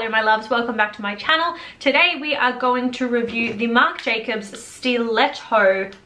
Hello my loves, welcome back to my channel. Today we are going to review the Marc Jacobs Steel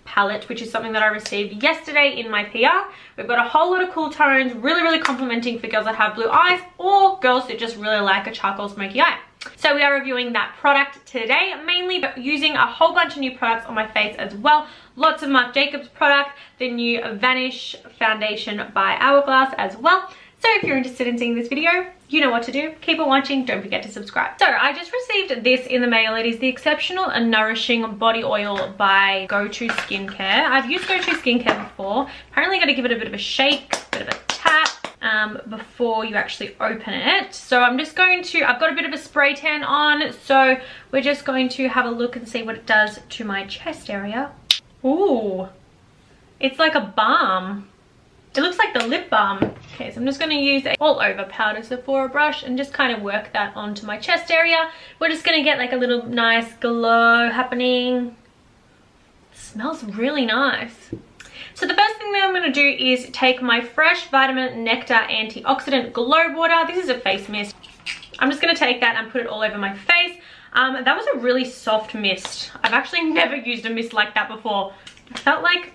palette, which is something that I received yesterday in my PR. We've got a whole lot of cool tones, really complimenting for girls that have blue eyes or girls that just really like a charcoal smoky eye. So we are reviewing that product today, mainly using a whole bunch of new products on my face as well. Lots of Marc Jacobs product, the new Vanish foundation by Hourglass as well. So if you're interested in seeing this video, you know what to do. Keep on watching, don't forget to subscribe. So I just received this in the mail. It is the Exceptional and Nourishing Body Oil by Go-To Skincare. I've used Go-To Skincare before. Apparently got to give it a bit of a shake, a bit of a tap before you actually open it. So I'm just going to, I've got a bit of a spray tan on, so we're just going to have a look and see what it does to my chest area. Ooh, it's like a balm. It looks like the lip balm. Okay, so I'm just going to use a all over powder Sephora brush and just kind of work that onto my chest area. We're just going to get like a little nice glow happening. It smells really nice. So the first thing that I'm going to do is take my Fresh Vitamin Nectar Antioxidant Glow Water. This is a face mist. I'm just going to take that and put it all over my face. That was a really soft mist. I've actually never used a mist like that before. I felt like,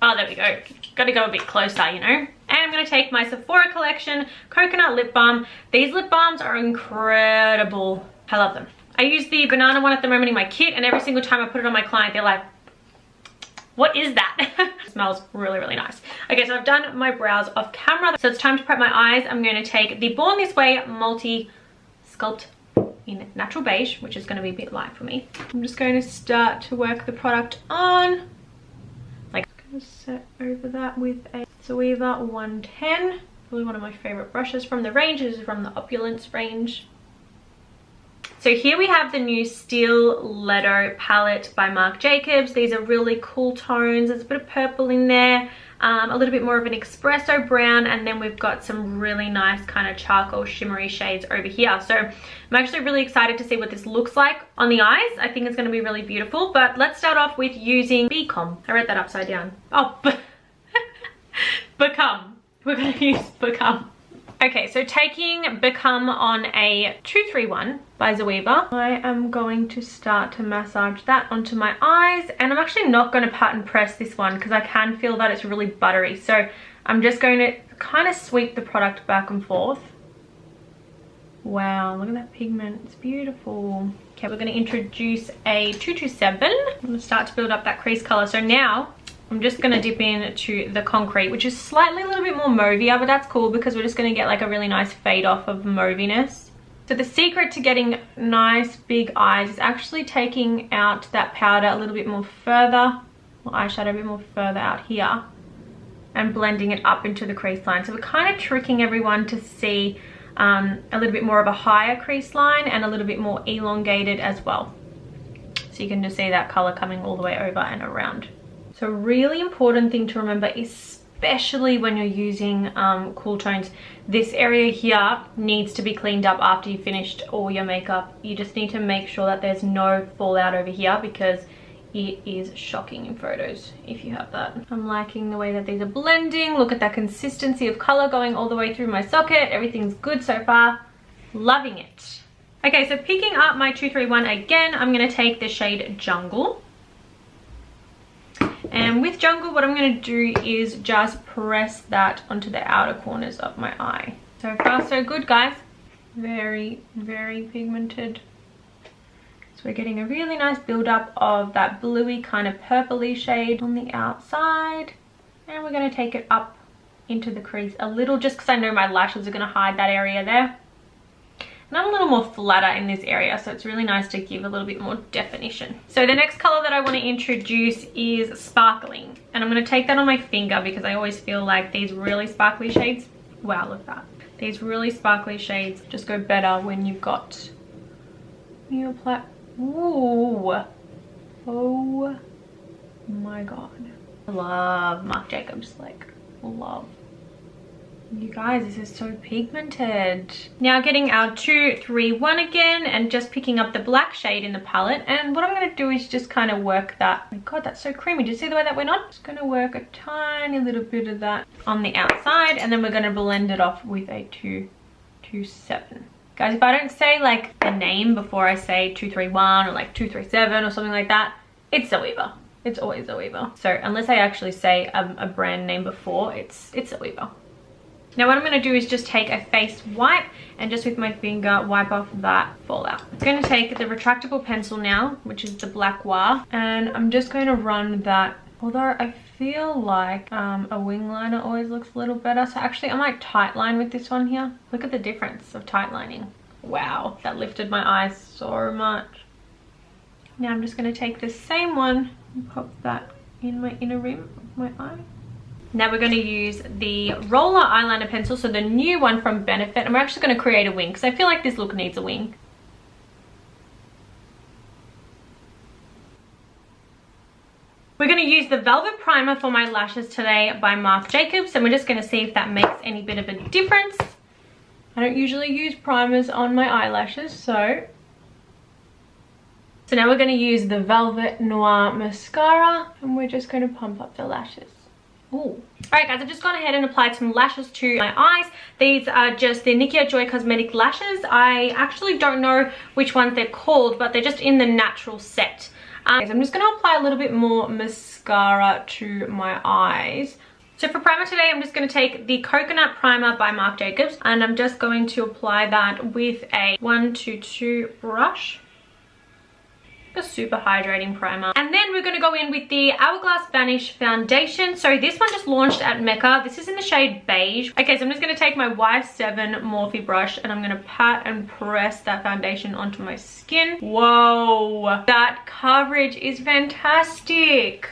oh, there we go. Got to go a bit closer, you know. And I'm going to take my Sephora Collection Coconut Lip Balm. These lip balms are incredible. I love them. I use the banana one at the moment in my kit, and every single time I put it on my client, they're like, what is that? It smells really nice. Okay, so I've done my brows off camera, so it's time to prep my eyes. I'm going to take the Born This Way Multi Sculpt in Natural Beige, which is going to be a bit light for me. I'm just going to start to work the product on. Set over that with a Zoeva 110, really one of my favorite brushes from the range. This is from the Opulence range. So here we have the new Steel Letter palette by Marc Jacobs. These are really cool tones. There's a bit of purple in there, a little bit more of an espresso brown, and then we've got some really nice kind of charcoal shimmery shades over here. So I'm actually really excited to see what this looks like on the eyes. I think it's going to be really beautiful, but let's start off with using Become. I read that upside down. Oh, Become. We're going to use Become. Okay, so taking Become on a 231 by Zoeva, I am going to start to massage that onto my eyes, and I'm actually not going to pat and press this one because I can feel that it's really buttery. So I'm just going to kind of sweep the product back and forth. Wow, look at that pigment, it's beautiful. Okay, we're going to introduce a 227. I'm going to start to build up that crease color. So now I'm just going to dip into the Concrete, which is slightly a little bit more mauvey, but that's cool because we're just going to get like a really nice fade off of mauviness. So the secret to getting nice big eyes is actually taking out that powder a little bit more further, or eyeshadow a bit more further out here, and blending it up into the crease line. So we're kind of tricking everyone to see a little bit more of a higher crease line and a little bit more elongated as well. So you can just see that color coming all the way over and around. So really important thing to remember, especially when you're using cool tones, this area here needs to be cleaned up after you've finished all your makeup. You just need to make sure that there's no fallout over here because it is shocking in photos if you have that. I'm liking the way that these are blending. Look at that consistency of color going all the way through my socket. Everything's good so far. Loving it. Okay, so picking up my 231 again, I'm going to take the shade Jungle. And with Jungle, what I'm going to do is just press that onto the outer corners of my eye. So far so good, guys. Very pigmented. So we're getting a really nice build up of that bluey kind of purpley shade on the outside. And we're going to take it up into the crease a little, just because I know my lashes are going to hide that area there. And I'm a little more flatter in this area, so it's really nice to give a little bit more definition. So the next color that I want to introduce is Sparkling, and I'm going to take that on my finger because I always feel like these really sparkly shades, wow, look at that, these really sparkly shades just go better when you've got, you apply, ooh, oh my god, I love Marc Jacobs, like love. You guys, this is so pigmented. Now getting our 231 again and just picking up the black shade in the palette, and what I'm going to do is just kind of work that. Oh my god, that's so creamy. Do you see the way that went on? Just going to work a tiny little bit of that on the outside, and then we're going to blend it off with a 227. Guys, if I don't say like the name before I say 231 or like 237 or something like that, it's Zoeva. It's always Zoeva. So unless I actually say a brand name before, it's Zoeva. Now what I'm going to do is just take a face wipe and just with my finger wipe off that fallout. I'm going to take the retractable pencil now, which is the black Noir, and I'm just going to run that. Although I feel like a wing liner always looks a little better. So actually I might tight line with this one here. Look at the difference of tight lining. Wow, that lifted my eyes so much. Now I'm just going to take this same one and pop that in my inner rim of my eye. Now we're going to use the roller eyeliner pencil, so the new one from Benefit, and we're actually going to create a wing because I feel like this look needs a wing. We're going to use the Velvet Primer for my lashes today by Marc Jacobs, and we're just going to see if that makes any bit of a difference. I don't usually use primers on my eyelashes, so now we're going to use the Velvet Noir Mascara, and we're just going to pump up the lashes. Ooh. Alright guys, I've just gone ahead and applied some lashes to my eyes. These are just the Nikia Joy Cosmetic lashes. I actually don't know which ones they're called, but they're just in the natural set. So I'm just going to apply a little bit more mascara to my eyes. So for primer today, I'm just going to take the Coconut Primer by Marc Jacobs, and I'm just going to apply that with a 122 brush. A super hydrating primer. And then we're going to go in with the Hourglass Vanish foundation. So this one just launched at Mecca. This is in the shade beige. Okay, so I'm just going to take my Y7 Morphe brush and I'm going to pat and press that foundation onto my skin. Whoa, that coverage is fantastic.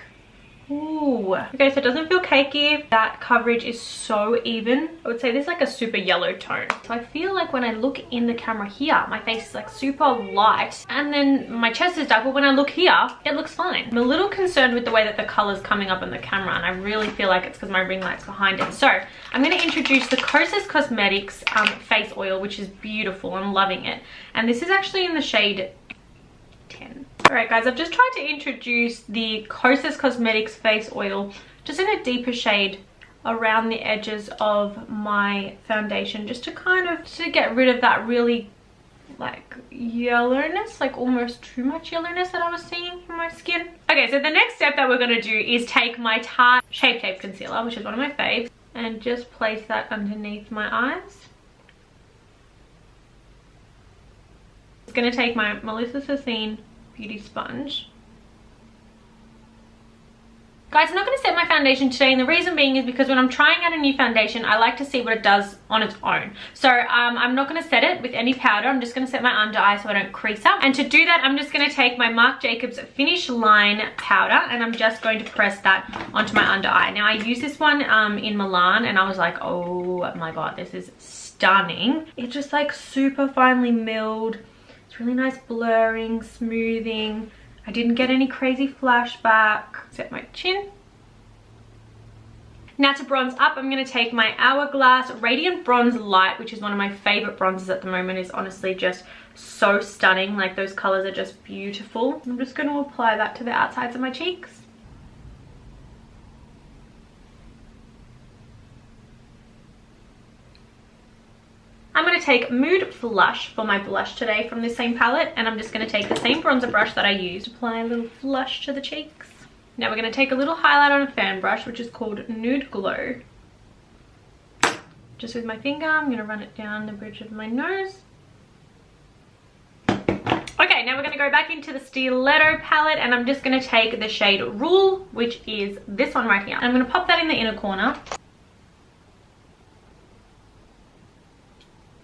Ooh. Okay, so it doesn't feel cakey. That coverage is so even. I would say this is like a super yellow tone. So I feel like when I look in the camera here, my face is like super light and then my chest is dark, but when I look here, it looks fine. I'm a little concerned with the way that the color's coming up in the camera, and I really feel like it's because my ring light's behind it. So I'm going to introduce the KRxx Cosmetics face oil, which is beautiful. I'm loving it. And this is actually in the shade 10. Alright guys, I've just tried to introduce the KRxx Cosmetics face oil just in a deeper shade around the edges of my foundation, just to kind of get rid of that really like yellowness, like almost too much yellowness that I was seeing in my skin. Okay, so the next step that we're going to do is take my Tarte Shape Tape Concealer, which is one of my faves, and just place that underneath my eyes. I'm going to take my Melissa Sassine Beauty Sponge. Guys, I'm not going to set my foundation today, and the reason being is because when I'm trying out a new foundation, I like to see what it does on its own. So I'm not going to set it with any powder. I'm just going to set my under eye so I don't crease up. And to do that, I'm just going to take my Marc Jacobs Finish Line powder, and I'm just going to press that onto my under eye. Now I used this one in Milan, and I was like, oh my god, this is stunning. It's just like super finely milled. It's really nice blurring, smoothing. I didn't get any crazy flashback. Set my chin. Now to bronze up, I'm going to take my Hourglass Radiant Bronze Light, which is one of my favorite bronzes at the moment. It's honestly just so stunning. Like, those colors are just beautiful. I'm just going to apply that to the outsides of my cheeks. I'm going to take Mood Flush for my blush today from this same palette, and I'm just going to take the same bronzer brush that I used, apply a little flush to the cheeks. Now we're going to take a little highlight on a fan brush, which is called Nude Glow. Just with my finger, I'm going to run it down the bridge of my nose. Okay, now we're going to go back into the Stiletto palette, and I'm just going to take the shade Rule, which is this one right here. And I'm going to pop that in the inner corner.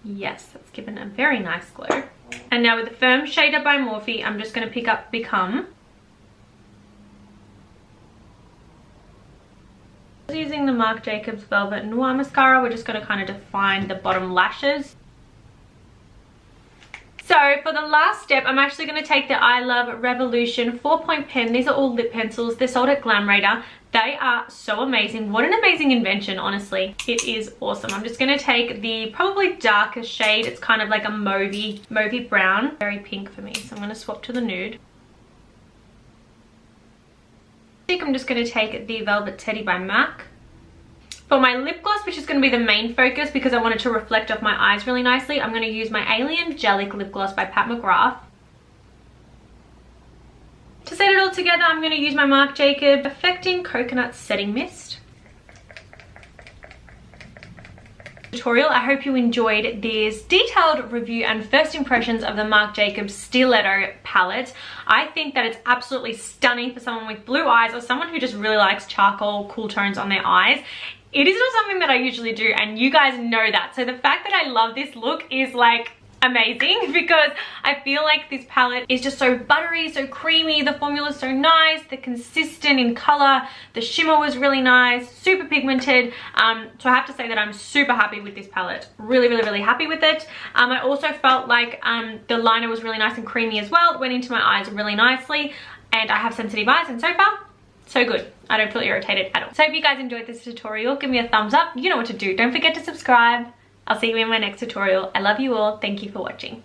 Yes, that's given a very nice glow. And now with the Firm Shader by Morphe, I'm just going to pick up Become. Using the Marc Jacobs Velvet Noir Mascara, we're just going to kind of define the bottom lashes. So for the last step, I'm actually going to take the I Love Revolution 4-point pen. These are all lip pencils. They're sold at Glam Radar. They are so amazing. What an amazing invention, honestly. It is awesome. I'm just going to take the probably darkest shade. It's kind of like a mauvey brown. Very pink for me. So I'm going to swap to the nude. I think I'm just going to take the Velvet Teddy by MAC. For my lip gloss, which is going to be the main focus because I wanted to reflect off my eyes really nicely, I'm going to use my Alien Gelic Lip Gloss by Pat McGrath. To set it all together, I'm going to use my Marc Jacobs Perfecting Coconut Setting Mist. Tutorial. I hope you enjoyed this detailed review and first impressions of the Marc Jacobs Stiletto palette. I think that it's absolutely stunning for someone with blue eyes or someone who just really likes charcoal cool tones on their eyes. It is not something that I usually do, and you guys know that. So the fact that I love this look is like amazing, because I feel like this palette is just so buttery, so creamy. The formula is so nice, the consistent in color, the shimmer was really nice, super pigmented. So I have to say that I'm super happy with this palette. Really happy with it. I also felt like the liner was really nice and creamy as well. It went into my eyes really nicely, and I have sensitive eyes, and so far so good. I don't feel irritated at all. So if you guys enjoyed this tutorial, give me a thumbs up. You know what to do. Don't forget to subscribe. I'll see you in my next tutorial. I love you all. Thank you for watching.